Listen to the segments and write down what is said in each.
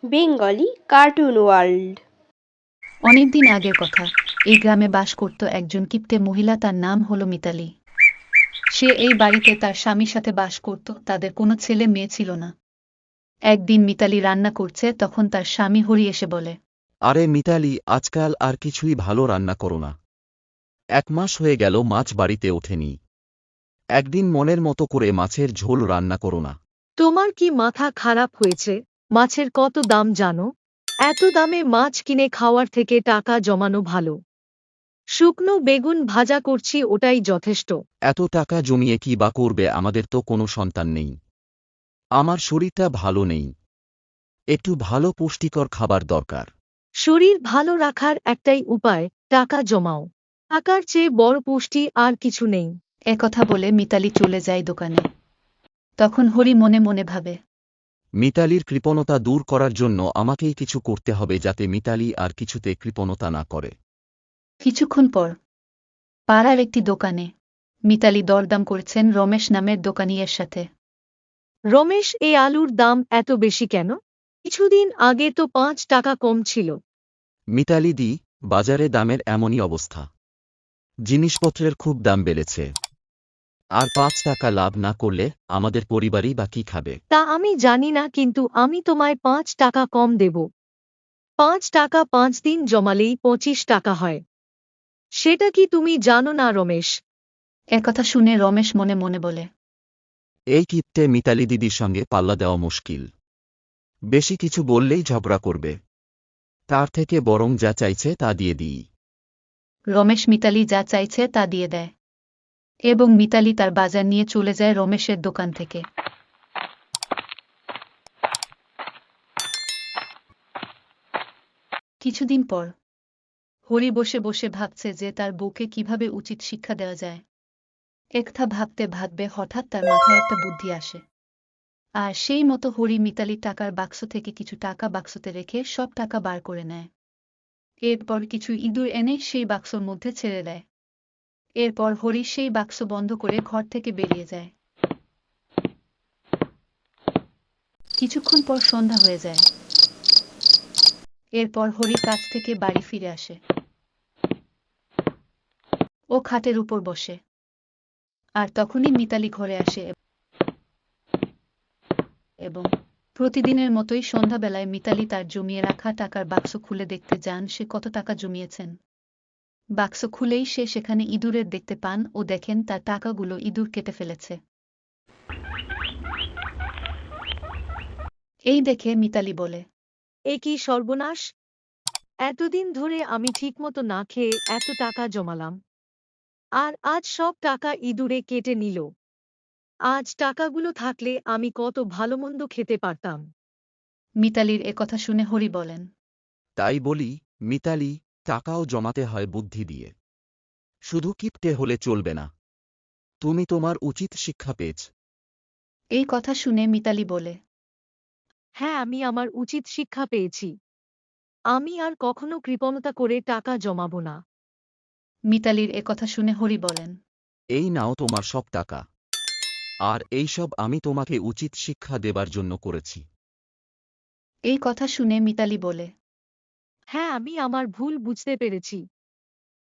Bengali cartoon world. অনেকদিন আগের কথা। এই গ্রামে বাস করত একজন কিপ্টে মহিলা, তার নাম হলো মিতালি। সে এই বাড়িতে তার স্বামীর সাথে বাস করত, তাদের কোনো ছেলে মেয়ে ছিল না। একদিন মিতালি রান্না করছে, তখন তার স্বামী হরি এসে বলে, আরে মিতালি, আজকাল আর কিছুই ভালো রান্না করো না। 1 মাস হয়ে গেল মাছ বাড়িতে ওঠেনি। একদিন মনের মতো করে মাছের ঝোল রান্না করো না। তোমার কি মাথা খারাপ হয়েছে? মাছের কত দাম জানো? এত দামে মাছ কিনে খাওয়ার থেকে টাকা জমানো ভালো। শুকনো বেগুন ভাজা করছি, ওটাই যথেষ্ট। এত টাকা জমিয়ে কি বা করবে? আমাদের তো কোনো সন্তান নেই। আমার শরীরটা ভালো নেই। একটু ভালো পুষ্টিকর খাবার দরকার। শরীর ভালো রাখার একটাই উপায়, টাকা জমাও। টাকার চেয়ে বড় পুষ্টি আর কিছু নেই। একথা বলে মিতালি চলে যায় দোকানে। তখন হরি মনে মনে ভাবে, মিতালির কৃপণতা দূর করার জন্য আমাকেই কিছু করতে হবে, যাতে মিতালি আর কিছুতে কৃপণতা না করে। কিছুক্ষণ পর পাড়ার একটি দোকানে মিতালি দরদাম করছেন রমেশ নামের দোকানিয়ের সাথে। রমেশ, এই আলুর দাম এত বেশি কেন? কিছুদিন আগে তো 5 টাকা কম ছিল। মিতালি দি, বাজারে দামের এমনই অবস্থা। জিনিসপত্রের খুব দাম বেড়েছে। আর 5 টাকা লাভ না করলে আমাদের পরিবারই বা কি খাবে? তা আমি জানি না, কিন্তু আমি তোমায় 5 টাকা কম দেব। 5 টাকা 5 দিন জমালেই 25 টাকা হয়। সেটা কি তুমি জানো না রমেশ? একথা শুনে রমেশ মনে মনে বলে, এই কিপ্টে মিতালি দিদির সঙ্গে পাল্লা দেওয়া মুশকিল। বেশি কিছু বললেই ঝগড়া করবে। তার থেকে বরং যা চাইছে তা দিয়ে দিই। রমেশ মিতালি যা চাইছে তা দিয়ে দেয় এবং মিতালি তার বাজার নিয়ে চলে যায় রমেশের দোকান থেকে। কিছুদিন পর হরি বসে বসে ভাবছে যে তার বউকে কিভাবে উচিত শিক্ষা দেওয়া যায়। একথা ভাবতে ভাববে হঠাৎ তার মাথায় একটা বুদ্ধি আসে। আর সেই মতো হরি মিতালির টাকার বাক্স থেকে কিছু টাকা বাক্সতে রেখে সব টাকা বার করে নেয়। এরপর কিছু ইঁদুর এনে সেই বাক্সর মধ্যে ছেড়ে দেয়। এরপর হরি সেই বাক্স বন্ধ করে ঘর থেকে বেরিয়ে যায়। কিছুক্ষণ পর সন্ধ্যা হয়ে যায়। এরপর হরি কাজ থেকে বাড়ি ফিরে আসে। ও খাটের উপর বসে। আর তখনই মিতালি ঘরে আসে এবং প্রতিদিনের মতোই সন্ধ্যাবেলায় মিতালি তার জমিয়ে রাখা টাকার বাক্স খুলে দেখতে যান সে কত টাকা জমিয়েছেন। বাক্স খুলেই সে সেখানে ইঁদুরের দেখতে পান ও দেখেন তার টাকাগুলো ইঁদুর কেটে ফেলেছে। এই দেখে মিতালি বলে, এ কি সর্বনাশ! এতদিন ধরে আমি ঠিকমতো না খেয়ে এত টাকা জমালাম, আর আজ সব টাকা ইঁদুরে কেটে নিল। আজ টাকাগুলো থাকলে আমি কত ভালোমন্দ খেতে পারতাম। মিতালির একথা শুনে হরি বলেন, তাই বলি, মিতালি, টাকাও জমাতে হয় বুদ্ধি দিয়ে। শুধু কিপ্টে হলে চলবে না। তুমি তোমার উচিত শিক্ষা পেয়েছ। এই কথা শুনে মিতালি বলে, হ্যাঁ, আমি আমার উচিত শিক্ষা পেয়েছি। আমি আর কখনো কৃপণতা করে টাকা জমাবো না। মিতালির একথা শুনে হরি বলেন, এই নাও তোমার সব টাকা। আর এই সব আমি তোমাকে উচিত শিক্ষা দেবার জন্য করেছি। এই কথা শুনে মিতালি বলে, হ্যাঁ, আমি আমার ভুল বুঝতে পেরেছি।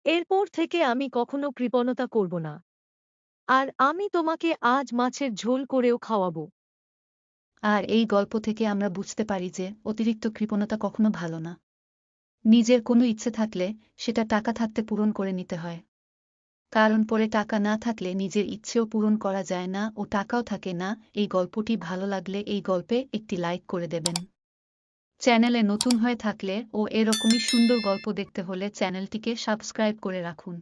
এরপর থেকে আমি কখনো কৃপণতা করব না। আর আমি তোমাকে আজ মাছের ঝোল করেও খাওয়াবো। আর এই গল্প থেকে আমরা বুঝতে পারি যে অতিরিক্ত কৃপণতা কখনো ভালো না। নিজের কোনো ইচ্ছে থাকলে সেটা টাকা থাকতে পূরণ করে নিতে হয়। কারণ পরে টাকা না থাকলে নিজের ইচ্ছেও পূরণ করা যায় না ও টাকাও থাকে না। এই গল্পটি ভালো লাগলে এই গল্পে একটি লাইক করে দেবেন। চ্যানেলে নতুন হয়ে থাকলে ও এরকমই সুন্দর গল্প দেখতে হলে চ্যানেলটিকে সাবস্ক্রাইব করে রাখুন।